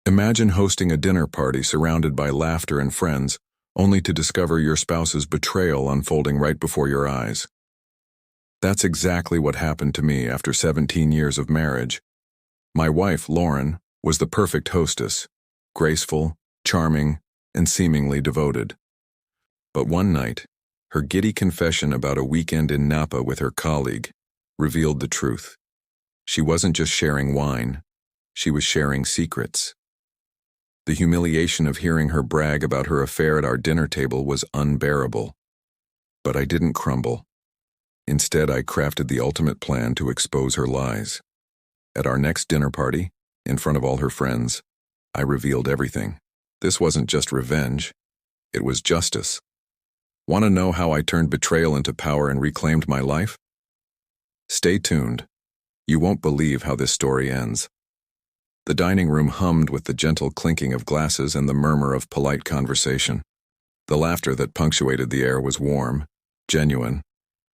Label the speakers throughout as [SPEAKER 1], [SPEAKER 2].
[SPEAKER 1] Imagine hosting a dinner party surrounded by laughter and friends, only to discover your spouse's betrayal unfolding right before your eyes. That's exactly what happened to me after 17 years of marriage. My wife, Lauren, was the perfect hostess, graceful, charming, and seemingly devoted. But one night, her giddy confession about a weekend in Napa with her colleague revealed the truth. She wasn't just sharing wine, she was sharing secrets. The humiliation of hearing her brag about her affair at our dinner table was unbearable. But I didn't crumble. Instead, I crafted the ultimate plan to expose her lies. At our next dinner party, in front of all her friends, I revealed everything. This wasn't just revenge, it was justice. Want to know how I turned betrayal into power and reclaimed my life? Stay tuned. You won't believe how this story ends. The dining room hummed with the gentle clinking of glasses and the murmur of polite conversation. The laughter that punctuated the air was warm, genuine,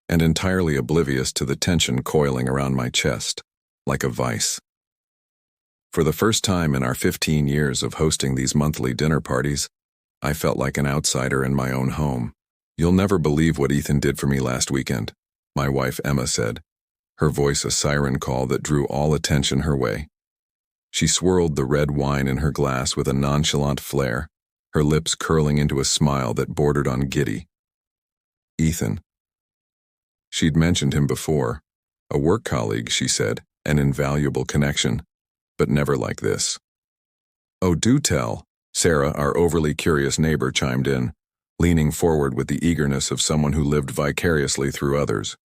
[SPEAKER 1] and entirely oblivious to the tension coiling around my chest, like a vice. For the first time in our 15 years of hosting these monthly dinner parties, I felt like an outsider in my own home. "You'll never believe what Ethan did for me last weekend," my wife Emma said, her voice a siren call that drew all attention her way. She swirled the red wine in her glass with a nonchalant flair, her lips curling into a smile that bordered on giddy. Ethan. She'd mentioned him before. A work colleague, she said, an invaluable connection, but never like this. "Oh, do tell," Sarah, our overly curious neighbor, chimed in, leaning forward with the eagerness of someone who lived vicariously through others.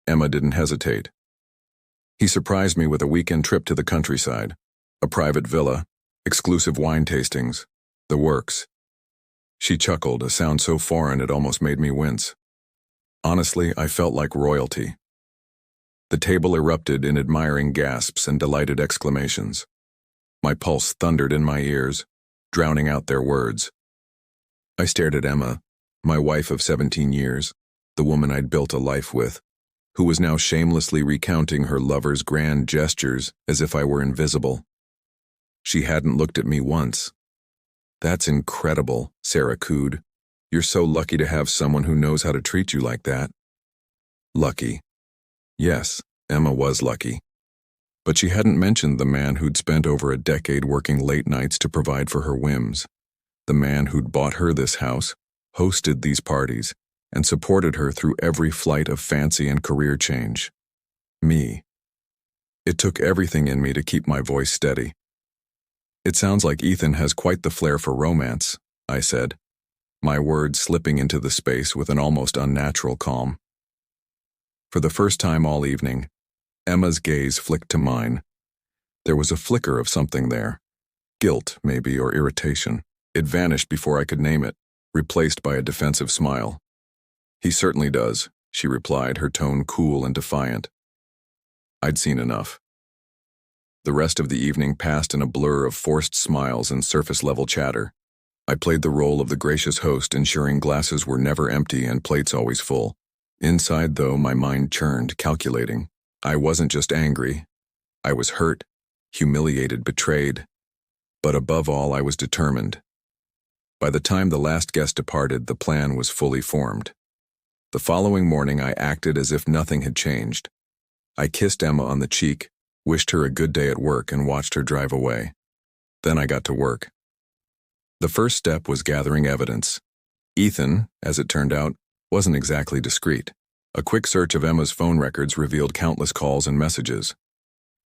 [SPEAKER 1] Emma didn't hesitate. "He surprised me with a weekend trip to the countryside. A private villa, exclusive wine tastings, the works." She chuckled, a sound so foreign it almost made me wince. Honestly, I felt like royalty. The table erupted in admiring gasps and delighted exclamations. My pulse thundered in my ears, drowning out their words. I stared at Emma, my wife of 17 years, the woman I'd built a life with, who was now shamelessly recounting her lover's grand gestures as if I were invisible. She hadn't looked at me once. "That's incredible," Sarah cooed. "You're so lucky to have someone who knows how to treat you like that." Lucky. Yes, Emma was lucky. But she hadn't mentioned the man who'd spent over a decade working late nights to provide for her whims. The man who'd bought her this house, hosted these parties, and supported her through every flight of fancy and career change. Me. It took everything in me to keep my voice steady. "It sounds like Ethan has quite the flair for romance," I said, my words slipping into the space with an almost unnatural calm. For the first time all evening, Emma's gaze flicked to mine. There was a flicker of something there. Guilt, maybe, or irritation. It vanished before I could name it, replaced by a defensive smile. "He certainly does," she replied, her tone cool and defiant. I'd seen enough. The rest of the evening passed in a blur of forced smiles and surface-level chatter. I played the role of the gracious host, ensuring glasses were never empty and plates always full. Inside, though, my mind churned, calculating. I wasn't just angry. I was hurt, humiliated, betrayed. But above all, I was determined. By the time the last guest departed, the plan was fully formed. The following morning, I acted as if nothing had changed. I kissed Emma on the cheek, wished her a good day at work, and watched her drive away. Then I got to work. The first step was gathering evidence. Ethan, as it turned out, wasn't exactly discreet. A quick search of Emma's phone records revealed countless calls and messages.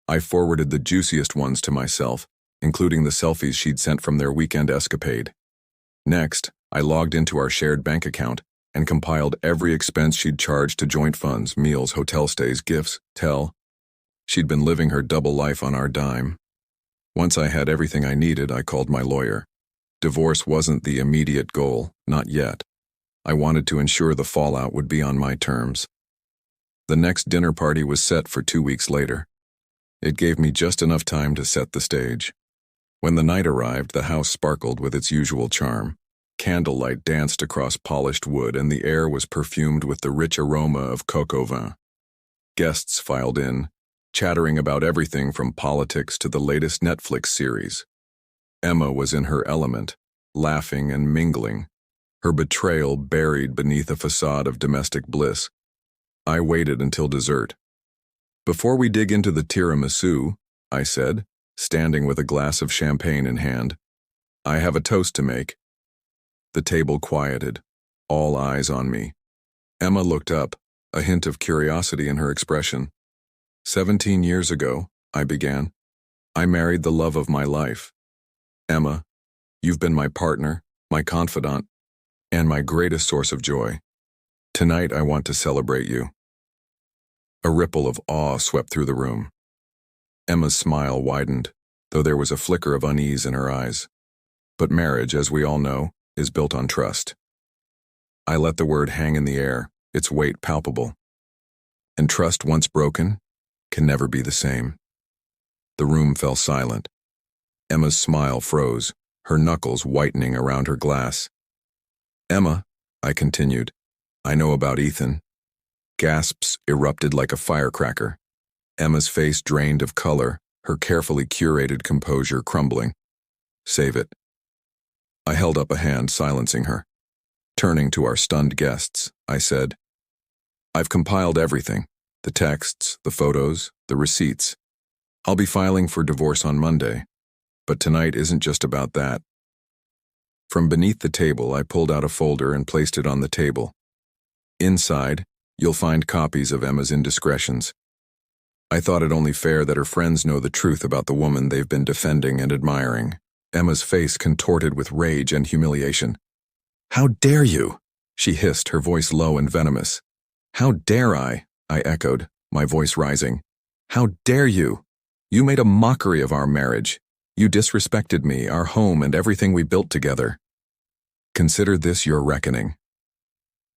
[SPEAKER 1] I forwarded the juiciest ones to myself, including the selfies she'd sent from their weekend escapade. Next, I logged into our shared bank account and compiled every expense she'd charged to joint funds, meals, hotel stays, gifts, She'd been living her double life on our dime. Once I had everything I needed, I called my lawyer. Divorce wasn't the immediate goal, not yet. I wanted to ensure the fallout would be on my terms. The next dinner party was set for 2 weeks later. It gave me just enough time to set the stage. When the night arrived, the house sparkled with its usual charm. Candlelight danced across polished wood, and the air was perfumed with the rich aroma of coq au vin. Guests filed in, chattering about everything from politics to the latest Netflix series. Emma was in her element, laughing and mingling, her betrayal buried beneath a facade of domestic bliss. I waited until dessert. "Before we dig into the tiramisu," I said, standing with a glass of champagne in hand, "I have a toast to make." The table quieted, all eyes on me. Emma looked up, a hint of curiosity in her expression. 17 years ago, I began, I married the love of my life. Emma, you've been my partner, my confidant, and my greatest source of joy. Tonight I want to celebrate you." A ripple of awe swept through the room. Emma's smile widened, though there was a flicker of unease in her eyes. But marriage, as we all know, is built on trust. I let the word hang in the air, its weight palpable. And trust once broken can never be the same. The room fell silent. Emma's smile froze, her knuckles whitening around her glass. "Emma," I continued, "I know about Ethan." Gasps erupted like a firecracker. Emma's face drained of color, her carefully curated composure crumbling. "Save it." I held up a hand, silencing her. Turning to our stunned guests, I said, "I've compiled everything, the texts, the photos, the receipts. I'll be filing for divorce on Monday, but tonight isn't just about that." From beneath the table, I pulled out a folder and placed it on the table. Inside, you'll find copies of Emma's indiscretions. I thought it only fair that her friends know the truth about the woman they've been defending and admiring. Emma's face contorted with rage and humiliation. "How dare you?" she hissed, her voice low and venomous. "How dare I echoed, my voice rising. "How dare you? You made a mockery of our marriage. You disrespected me, our home, and everything we built together. Consider this your reckoning."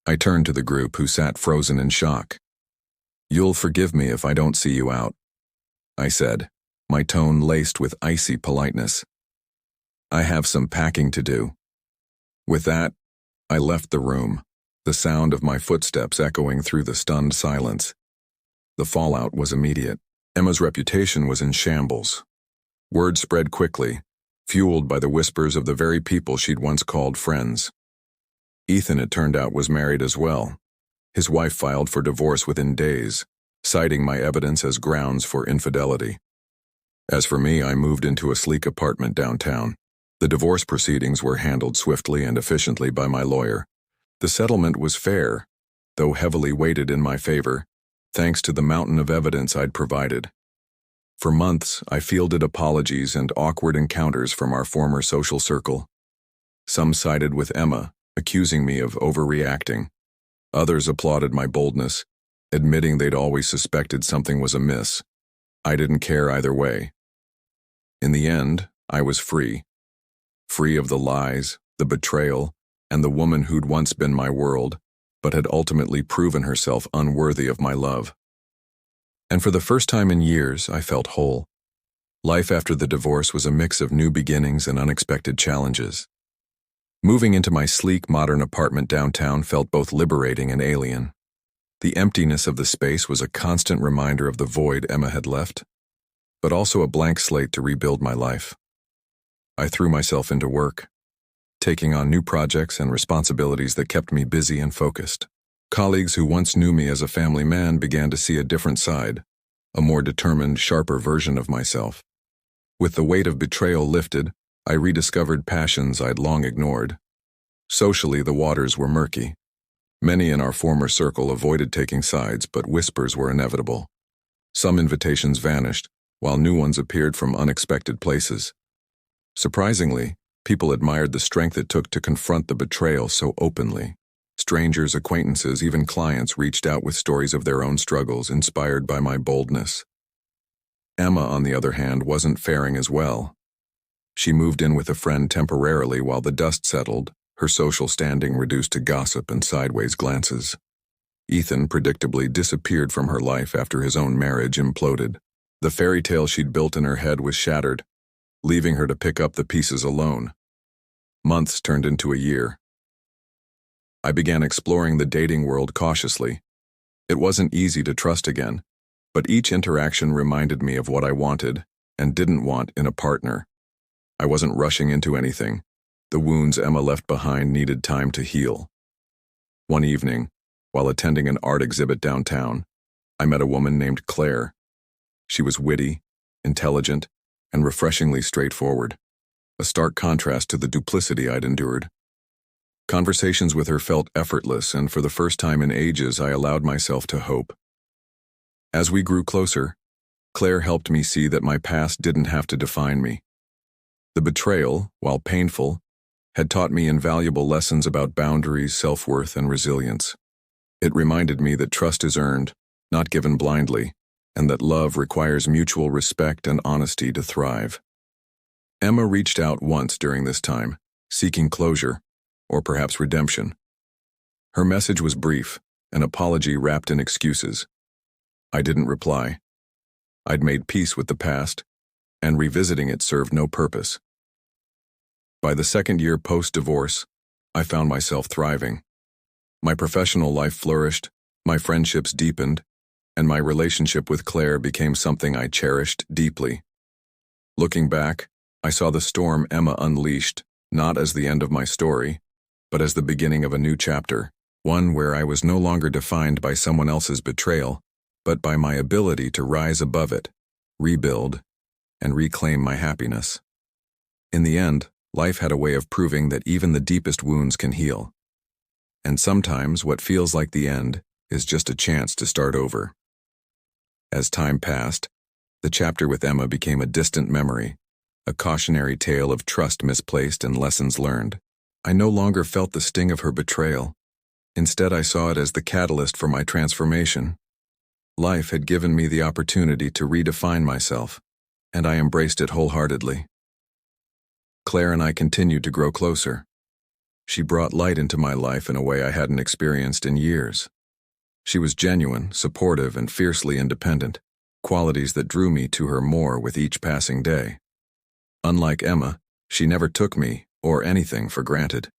[SPEAKER 1] I turned to the group, who sat frozen in shock. "You'll forgive me if I don't see you out," I said, my tone laced with icy politeness. "I have some packing to do." With that, I left the room, the sound of my footsteps echoing through the stunned silence. The fallout was immediate. Emma's reputation was in shambles. Word spread quickly, fueled by the whispers of the very people she'd once called friends. Ethan, it turned out, was married as well. His wife filed for divorce within days, citing my evidence as grounds for infidelity. As for me, I moved into a sleek apartment downtown. The divorce proceedings were handled swiftly and efficiently by my lawyer. The settlement was fair, though heavily weighted in my favor, thanks to the mountain of evidence I'd provided. For months, I fielded apologies and awkward encounters from our former social circle. Some sided with Emma, accusing me of overreacting. Others applauded my boldness, admitting they'd always suspected something was amiss. I didn't care either way. In the end, I was free. Free of the lies, the betrayal, and the woman who'd once been my world, but had ultimately proven herself unworthy of my love. And for the first time in years, I felt whole. Life after the divorce was a mix of new beginnings and unexpected challenges. Moving into my sleek, modern apartment downtown felt both liberating and alien. The emptiness of the space was a constant reminder of the void Emma had left, but also a blank slate to rebuild my life. I threw myself into work, taking on new projects and responsibilities that kept me busy and focused. Colleagues who once knew me as a family man began to see a different side, a more determined, sharper version of myself. With the weight of betrayal lifted, I rediscovered passions I'd long ignored. Socially, the waters were murky. Many in our former circle avoided taking sides, but whispers were inevitable. Some invitations vanished, while new ones appeared from unexpected places. Surprisingly, people admired the strength it took to confront the betrayal so openly. Strangers, acquaintances, even clients reached out with stories of their own struggles, inspired by my boldness. Emma, on the other hand, wasn't faring as well. She moved in with a friend temporarily while the dust settled, her social standing reduced to gossip and sideways glances. Ethan predictably disappeared from her life after his own marriage imploded. The fairy tale she'd built in her head was shattered, leaving her to pick up the pieces alone. Months turned into a year. I began exploring the dating world cautiously. It wasn't easy to trust again, but each interaction reminded me of what I wanted and didn't want in a partner. I wasn't rushing into anything. The wounds Emma left behind needed time to heal. One evening, while attending an art exhibit downtown, I met a woman named Claire. She was witty, intelligent, and refreshingly straightforward, a stark contrast to the duplicity I'd endured. Conversations with her felt effortless, and for the first time in ages, I allowed myself to hope. As we grew closer, Claire helped me see that my past didn't have to define me. The betrayal, while painful, had taught me invaluable lessons about boundaries, self-worth, and resilience. It reminded me that trust is earned, not given blindly, and that love requires mutual respect and honesty to thrive. Emma reached out once during this time, seeking closure, or perhaps redemption. Her message was brief, an apology wrapped in excuses. I didn't reply. I'd made peace with the past, and revisiting it served no purpose. By the second year post-divorce, I found myself thriving. My professional life flourished, my friendships deepened, and my relationship with Claire became something I cherished deeply. Looking back, I saw the storm Emma unleashed, not as the end of my story, but as the beginning of a new chapter, one where I was no longer defined by someone else's betrayal, but by my ability to rise above it, rebuild, and reclaim my happiness. In the end, life had a way of proving that even the deepest wounds can heal. And sometimes what feels like the end is just a chance to start over. As time passed, the chapter with Emma became a distant memory, a cautionary tale of trust misplaced and lessons learned. I no longer felt the sting of her betrayal. Instead, I saw it as the catalyst for my transformation. Life had given me the opportunity to redefine myself, and I embraced it wholeheartedly. Claire and I continued to grow closer. She brought light into my life in a way I hadn't experienced in years. She was genuine, supportive, and fiercely independent, qualities that drew me to her more with each passing day. Unlike Emma, she never took me or anything for granted.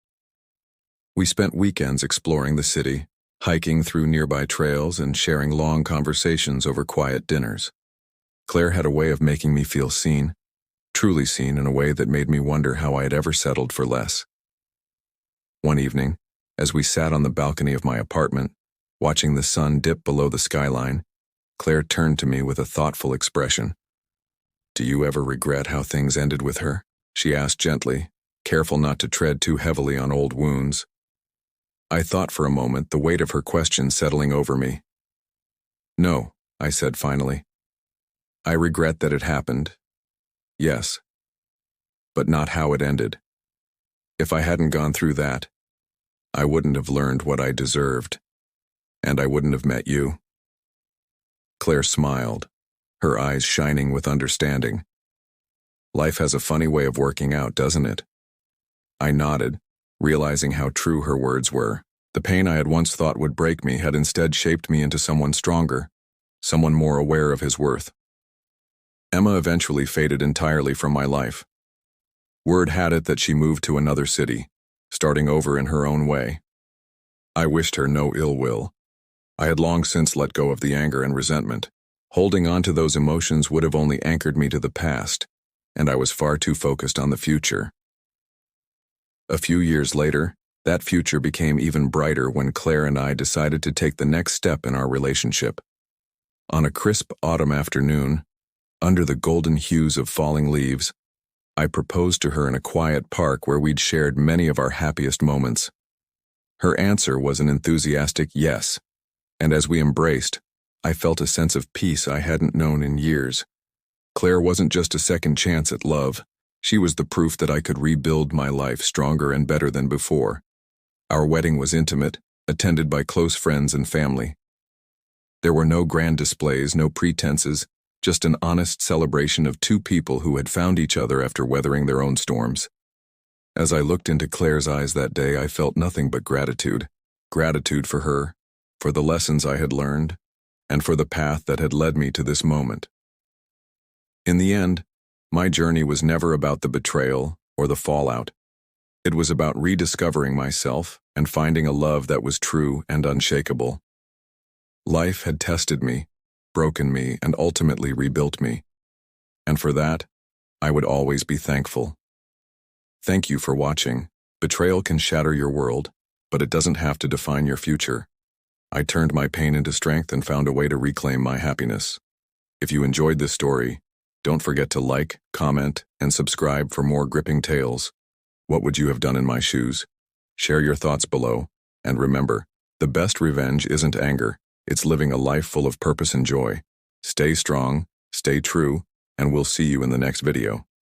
[SPEAKER 1] We spent weekends exploring the city, hiking through nearby trails and sharing long conversations over quiet dinners. Claire had a way of making me feel seen, truly seen in a way that made me wonder how I had ever settled for less. One evening, as we sat on the balcony of my apartment, watching the sun dip below the skyline, Claire turned to me with a thoughtful expression. "Do you ever regret how things ended with her?" she asked gently, careful not to tread too heavily on old wounds. I thought for a moment, the weight of her question settling over me. "No," I said finally. "I regret that it happened. Yes. But not how it ended. If I hadn't gone through that, I wouldn't have learned what I deserved, and I wouldn't have met you." Claire smiled, her eyes shining with understanding. Life has a funny way of working out, doesn't it? I nodded, realizing how true her words were. The pain I had once thought would break me had instead shaped me into someone stronger, someone more aware of his worth. Emma eventually faded entirely from my life. Word had it that she moved to another city, starting over in her own way. I wished her no ill will. I had long since let go of the anger and resentment. Holding on to those emotions would have only anchored me to the past, and I was far too focused on the future. A few years later, that future became even brighter when Claire and I decided to take the next step in our relationship. On a crisp autumn afternoon, under the golden hues of falling leaves, I proposed to her in a quiet park where we'd shared many of our happiest moments. Her answer was an enthusiastic yes, and as we embraced, I felt a sense of peace I hadn't known in years. Claire wasn't just a second chance at love. She was the proof that I could rebuild my life stronger and better than before. Our wedding was intimate, attended by close friends and family. There were no grand displays, no pretenses, just an honest celebration of two people who had found each other after weathering their own storms. As I looked into Claire's eyes that day, I felt nothing but gratitude. Gratitude for her, for the lessons I had learned, and for the path that had led me to this moment. In the end, my journey was never about the betrayal or the fallout. It was about rediscovering myself and finding a love that was true and unshakable. Life had tested me, broken me, and ultimately rebuilt me. And for that, I would always be thankful. Thank you for watching. Betrayal can shatter your world, but it doesn't have to define your future. I turned my pain into strength and found a way to reclaim my happiness. If you enjoyed this story, don't forget to like, comment, and subscribe for more gripping tales. What would you have done in my shoes? Share your thoughts below, and remember, the best revenge isn't anger, it's living a life full of purpose and joy. Stay strong, stay true, and we'll see you in the next video.